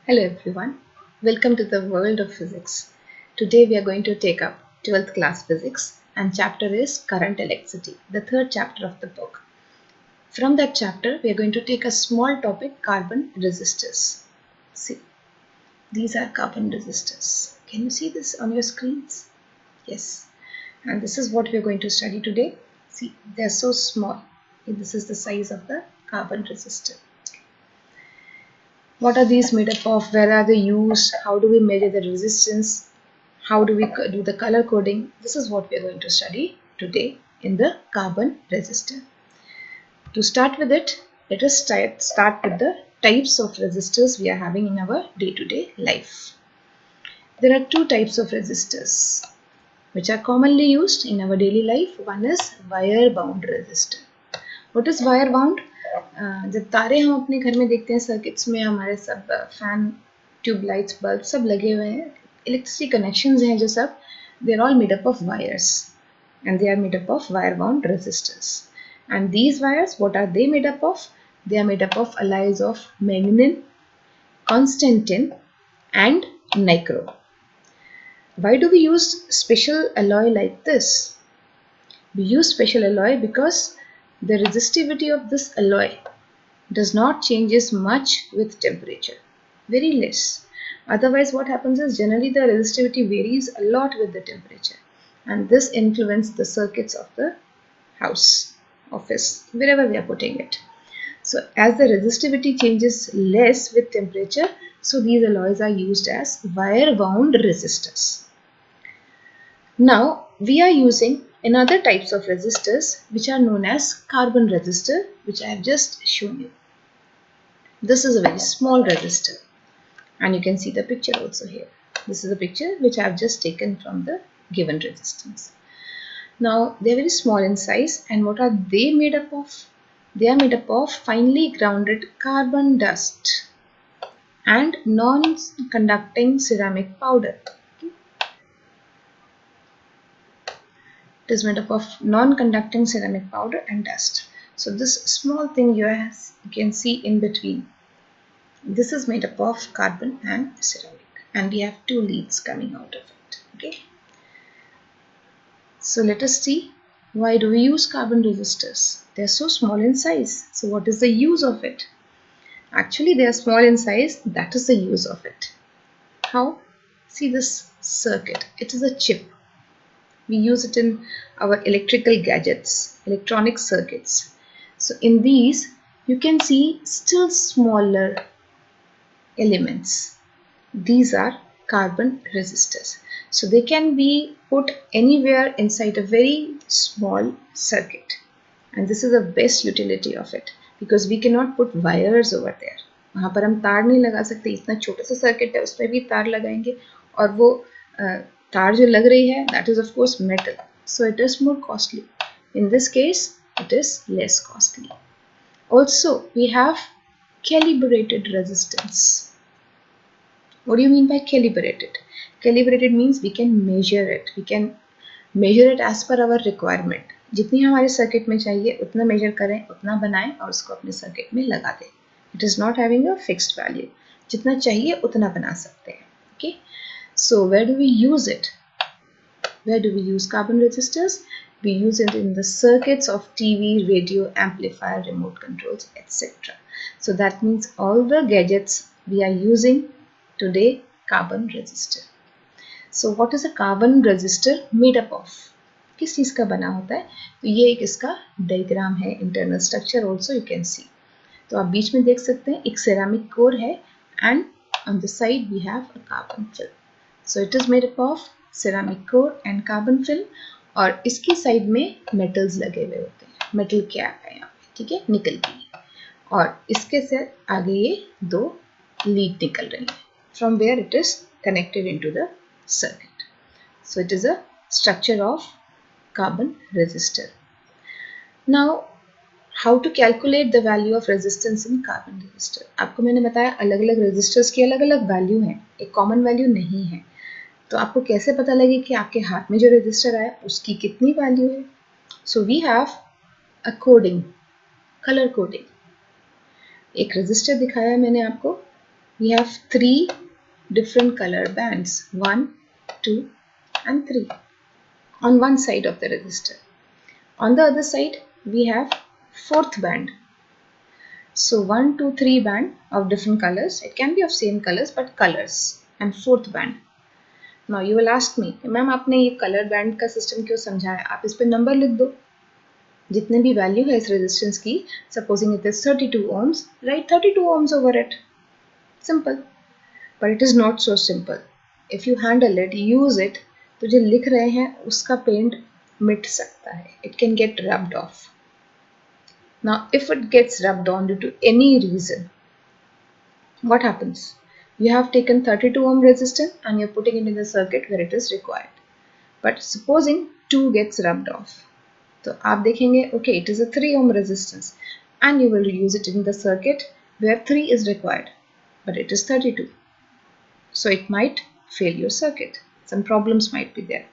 Hello everyone, welcome to the world of physics. Today we are going to take up 12th class physics and chapter is current electricity, the third chapter of the book. From that chapter we are going to take a small topic, carbon resistors. See, these are carbon resistors. Can you see this on your screens? Yes. And this is what we are going to study today. See, they are so small. This is the size of the carbon resistor. What are these made up of? Where are they used? How do we measure the resistance? How do we do the color coding? This is what we are going to study today in the carbon resistor. To start with it, let us start with the types of resistors we are having in our day-to-day life. There are two types of resistors which are commonly used in our daily life. One is wire bound resistor. What is wire bound? जब तारे हम अपने घर में देखते हैं circuits में हमारे सब फैन ट्यूबलाइट्स बल्ब सब लगे हुए हैं इलेक्ट्रिसिटी कनेक्शंस हैं जो सब they are all made up of wires and they are made up of wire bound resistors. And these wires, what are they made up of? They are made up of alloys of manganese, constantan and nickel. Why do we use special alloy like this? We use special alloy because the resistivity of this alloy does not changes much with temperature, very less. Otherwise what happens is generally the resistivity varies a lot with the temperature and this influences the circuits of the house, office, wherever we are putting it. So as the resistivity changes less with temperature, so these alloys are used as wire wound resistors. Now we are using another types of resistors which are known as carbon resistor, which I have just shown you. This is a very small resistor and you can see the picture also here. This is a picture which I have just taken from the given resistance. Now they are very small in size and what are they made up of? They are made up of finely grounded carbon dust and non-conducting ceramic powder. It is made up of non-conducting ceramic powder and dust. So this small thing you can see in between. This is made up of carbon and ceramic and we have two leads coming out of it. Okay. So let us see, why do we use carbon resistors? They are so small in size. So what is the use of it? Actually they are small in size. That is the use of it. How? See this circuit. It is a chip. We use it in our electrical gadgets, electronic circuits. So in these, you can see still smaller elements. These are carbon resistors. So they can be put anywhere inside a very small circuit. And this is the best utility of it because we cannot put wires over there. वहाँ पर हम तार नहीं लगा सकते, इतना छोटा सा सर्किट है उसमें भी तार लगाएंगे और वो तार जो लग रही है that is of course metal, so it is more costly. In this case it is less costly. Also we have calibrated resistance. What do you mean by calibrated? Calibrated means we can measure it. We can measure it as per our requirement. जितनी हमारे circuit में चाहिए उतना major करें, उतना बनाएं और उसको अपने सर्किट में लगा दें. It is not having a fixed value. जितना चाहिए उतना बना सकते हैं. Okay. So where do we use it? Where do we use carbon resistors? We use it in the circuits of TV, radio, amplifier, remote controls, etc. So that means all the gadgets we are using today carbon resistor. So what is a carbon resistor made up of? किस चीज का बना होता है? तो ये एक इसका डायग्राम है, internal structure also you can see. तो आप बीच में देख सकते हैं एक सेरामिक कोर है and on the side we have a carbon film. So it is made up of ceramic core and carbon film और इसकी साइड में metals लगे हुए होते हैं. मेटल क्या है यहाँ पे? ठीक है, निकल की. और इसके से आगे ये दो लीड निकल रही है. From where it is connected into the circuit. So it is a structure of carbon resistor. Now how to calculate the value of resistance in carbon resistor? आपको मैंने बताया अलग अलग resistors की अलग अलग वैल्यू है, एक कॉमन वैल्यू नहीं है. तो आपको कैसे पता लगे कि आपके हाथ में जो रजिस्टर आया उसकी कितनी वैल्यू है? So we have a coding, colour coding. एक रजिस्टर दिखाया मैंने आपको we have three different color bands, 1, 2 and 3 on one side of the resistor. On the other side we have fourth band. So 1, 2, 3 band of different colors. It can be of same colors but colors, and fourth band. Now you will ask me, ma'am आपने ये colour band का system क्यों समझाया? आप इस पे number लिख दो, जितने भी वैल्यू है इस रेजिस्टेंस की. Supposing it is 32 ohms, right 32 ohms over it. Simple. But it is not so simple. If you handle it, use it, तो जो लिख रहे हैं उसका पेंट मिट सकता है. It can get rubbed of. Now if it gets rubbed on due to any reason, what happens? You have taken 32 ohm resistor and you're putting it in the circuit where it is required. But supposing 2 gets rubbed off, तो आप देखेंगे okay it is a 3 ohm resistance and you will use it in the circuit where 3 is required, but it is 32. So it might fail your circuit. Some problems might be there.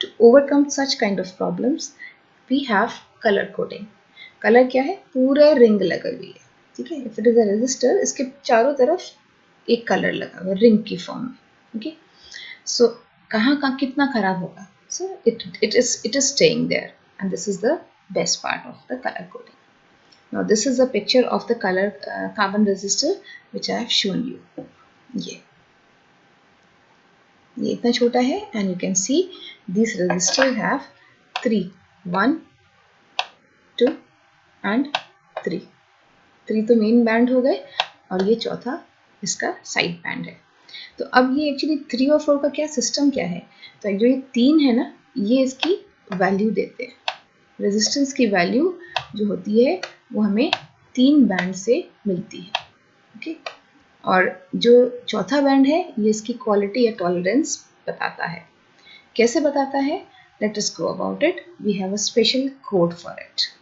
To overcome such kind of problems, we have color coding. Colour क्या है? पूरा ring लगी हुई है. ठीक है. If it is a resistor, इसके चारों तरफ एक कलर लगा हुआ रिंग की फॉर्म में. ओके. सो कहाँ कहाँ कितना खराब होगा? So it is staying there, and this is the best part of the colour coding. Now this is a picture of the colour carbon resistor which I have shown you. ये इतना छोटा है, and you can see this resistor have 3, 1, 2 and 3. 3 तो main band हो गए और ये चौथा इसका साइड बैंड है. तो अब ये एक्चुअली 3 और 4 का क्या सिस्टम क्या है? तो जो ये 3 है ना, ये इसकी वैल्यू देते हैं. रेजिस्टेंस की वैल्यू जो होती है वो हमें 3 बैंड से मिलती है. ओके. और जो चौथा बैंड है ये इसकी क्वालिटी या टॉलरेंस बताता है. कैसे बताता है? Let us go about it. We have a special code for it.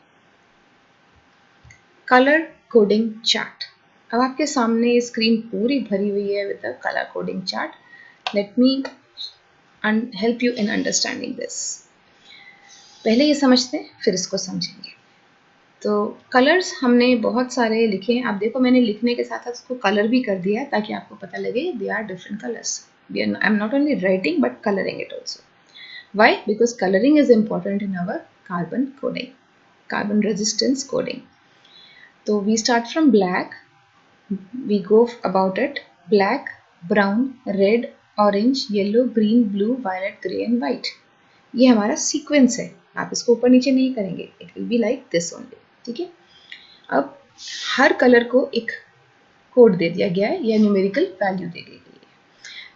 Colour coding chart. अब आपके सामने ये स्क्रीन पूरी भरी हुई है with the colour coding chart. Let me help you in understanding this. पहले ये समझते हैं, फिर इसको समझेंगे. तो कलर्स हमने बहुत सारे लिखे हैं. आप देखो मैंने लिखने के साथ साथ उसको कलर भी कर दिया है ताकि आपको पता लगे they are different colours. I am not only writing but colouring it also. Why? Because colouring is important in our carbon coding, carbon resistance coding. So we start from black, we go about it black, brown, red, orange, yellow, green, blue, violet, grey and white. ये हमारा sequence है. आप इसको ऊपर नीचे नहीं करेंगे. It will be like this only. ठीक है. अब हर कलर को एक कोड दे दिया गया है या न्यूमेरिकल वैल्यू दे दी गई है.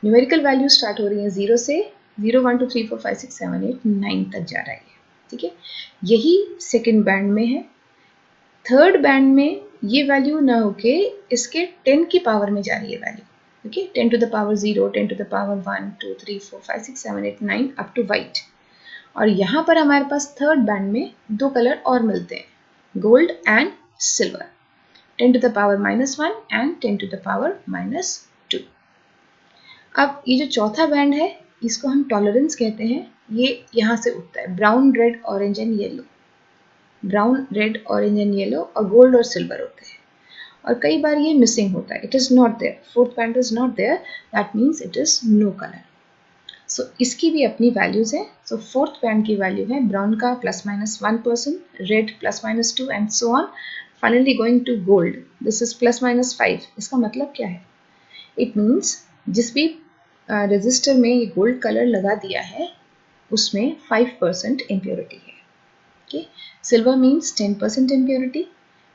न्यूमेरिकल वैल्यू स्टार्ट हो रही है 0 से 0, 1, 2, 3, 4, 5, 6, 7, 8, 9 तक जा रही है. ठीक है. यही सेकेंड बैंड में है. थर्ड बैंड में ये वैल्यू ना होके इसके 10 की पावर में जा रही है value. Okay. 10 to the power 0, 10 to the power 1, 2, 3, 4, 5, 6, 7, 8, 9 up to white. और यहाँ पर हमारे पास थर्ड बैंड में दो कलर और मिलते हैं, gold and silver. 10 to the power -1 and 10 to the power -2. अब ये जो चौथा बैंड है इसको हम टॉलरेंस कहते हैं. ये यहाँ से उठता है brown, red, orange and yellow. Brown, red, orange and yellow और गोल्ड और सिल्वर होते हैं. और कई बार ये मिसिंग होता है. It is not there. Fourth band is not there. That means it is no colour. So इसकी भी अपनी वैल्यूज है. सो फोर्थ बैंड की वैल्यू है ब्राउन का +-1%, red +-2 and so on, finally going to gold. This is +-5. इसका मतलब क्या है? इट मीन्स जिस भी रजिस्टर में ये गोल्ड कलर लगा दिया है उसमें 5% इम्प्योरिटी है. Okay. Silver means 10% impurity,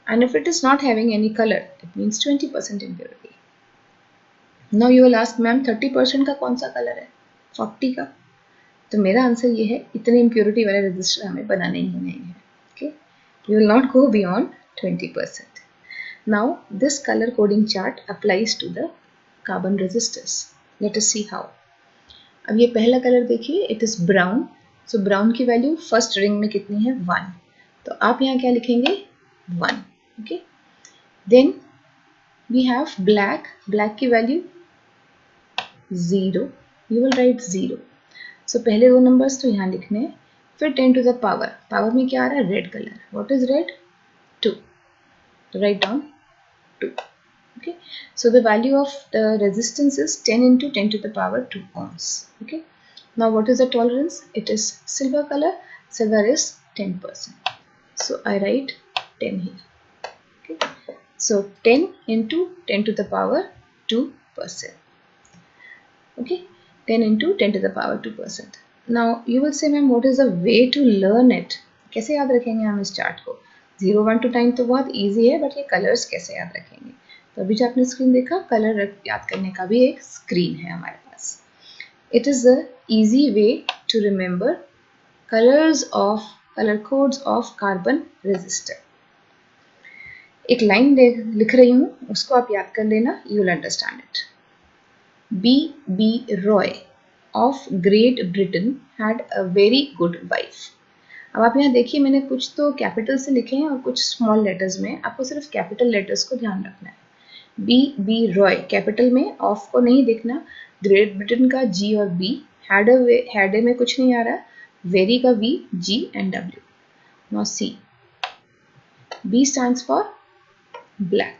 and if it is not having any color, it means 20% impurity. Now you will ask, ma'am 30% का कौन सा कलर है, 40 का? तो मेरा आंसर ये है, इतने इम्प्योरिटी वाले रजिस्टर हमें बनाने ही नहीं है. Okay. You will not go beyond 20%. Now this color coding chart applies to the carbon resistors. Let us see how. अब ये पहला कलर देखिए, it is brown. So brown की वैल्यू फर्स्ट रिंग में कितनी है? 1. तो आप यहाँ क्या लिखेंगे? 1. Okay. Then we have black. Black की value 0. You will write 0. So पहले दो नंबर्स तो यहाँ लिखने हैं. फिर 10 टू द पावर. पावर में क्या आ रहा है? Red colour. What is red? 2. Write down 2. Okay, so the value of the resistance is 10 into 10 to the power 2 ohms. Okay, now what is the tolerance? It is silver color. Silver is 10%. So I write 10 here. Okay, so 10 into 10 to the power 2%. Okay, 10 into 10 to the power 2%. Now you will say, ma'am, what is the way to learn it? कैसे याद रखेंगे हम इस chart को? 0 1 to 9 तो बहुत easy है, but ये कलर्स कैसे याद रखेंगे? तो अभी जो आपने स्क्रीन देखा, कलर याद करने का भी एक स्क्रीन है हमारे पास. It is the easy way to remember colour codes of carbon resistor. एक लाइन लिख रही हूँ, उसको आप याद कर लेना. You will understand it. B. Roy of Great Britain had a very good wife. अब आप यहाँ देखिए, मैंने कुछ तो कैपिटल से लिखे हैं और कुछ स्मॉल लेटर्स में. आपको सिर्फ कैपिटल लेटर्स को ध्यान रखना है. B. Roy कैपिटल में, ऑफ को नहीं देखना. ग्रेट ब्रिटेन का G और B, हैड में कुछ नहीं आ रहा. वेरी का V, G and W. Now C. B stands for black.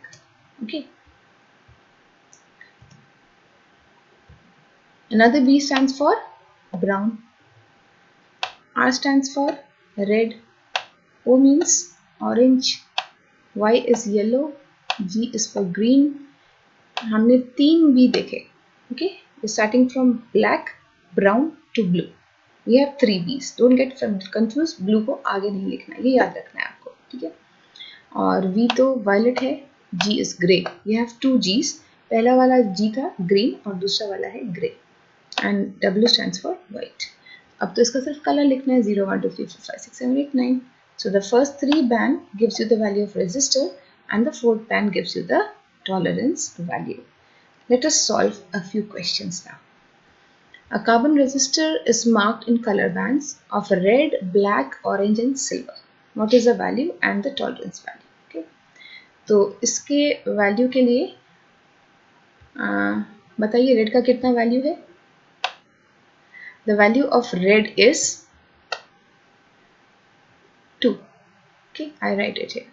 Okay. Another B stands for brown. R stands for red. O means orange. Y is yellow. G is for green. हमने 3 B देखे. Okay, starting from black, brown to blue. We have 3 B's. Don't get confused. Blue को आगे नहीं लिखना, ये याद रखना है आपको. ठीक है. और V तो violet है. G is grey. We have 2 G's. पहला वाला G था green और दूसरा वाला है grey. And W stands for white. अब तो इसका सिर्फ कलर लिखना है. 0 1 2 3 4 5 6 7 8 9. So the first 3 band gives you the value of resistor, and the fourth band gives you the tolerance value. Let us solve a few questions now. A carbon resistor is marked in color bands of red, black, orange and silver. What is the value and the tolerance value? Okay. तो इसके value के लिए बताइए, red का कितना value है? The value of red is 2. Okay, I write it here.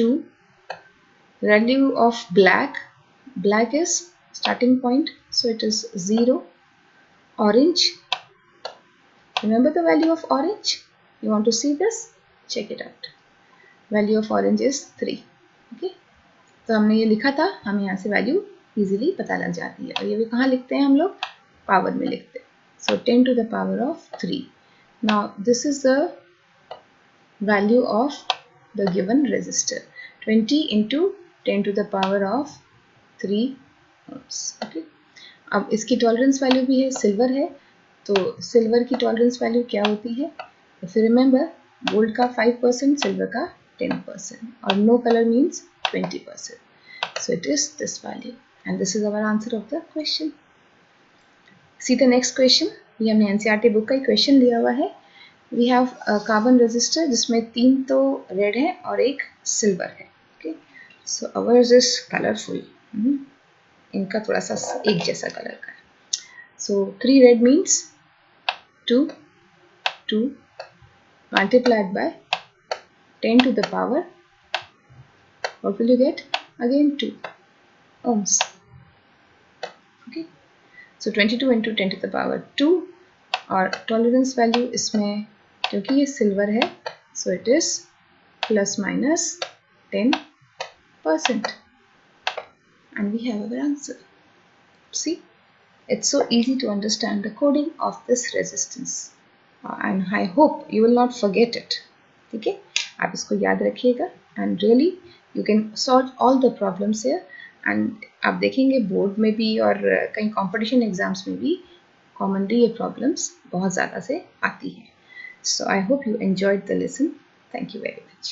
2. Value of black is starting point, so it is 0. Orange, remember the value of orange? You want to see this? Check it out. Value of orange is 3. Okay, तो हमने ये लिखा था, हम यहाँ से value easily पता लग जाती है. और ये भी कहाँ लिखते हैं हम लोग? पावर में लिखते हैं. So 10 to the power of 3. Now this is the value of the given resistor. 20 into 10 to the power of 3 ohms. Okay. अब इसकी टॉलरेंस वैल्यू भी है, सिल्वर है, तो सिल्वर की टॉलरेंस वैल्यू क्या होती है? If you remember, गोल्ड का 5%, सिल्वर का 10%, और no colour means 20%. So it is this value, and this is our answer of the question. See the next question. ये हमने NCERT बुक का ही क्वेश्चन दिया हुआ है. We have a carbon resistor जिसमें 3 तो रेड है और एक सिल्वर है. Okay, so ours is colorful. इनका थोड़ा सा एक जैसा कलर का है. So 3 red means 2 multiplied by 10 to the power. What will you get? Again 2 ohms. Okay, so 22 into 10 to the power 2. और टॉलरेंस वैल्यू इसमें, क्योंकि ये सिल्वर है, so it is plus minus 10%, and we have our answer. See, it's so easy to understand the coding of this resistance, and I hope you will not forget it. ठीक है, आप इसको याद रखिएगा, and really you can solve all the problems here. and आप देखेंगे board में भी और कहीं कंपटीशन एग्जाम्स में भी कॉमनली ये प्रॉब्लम्स बहुत ज़्यादा से आती हैं. So I hope you enjoyed the lesson. Thank you very much.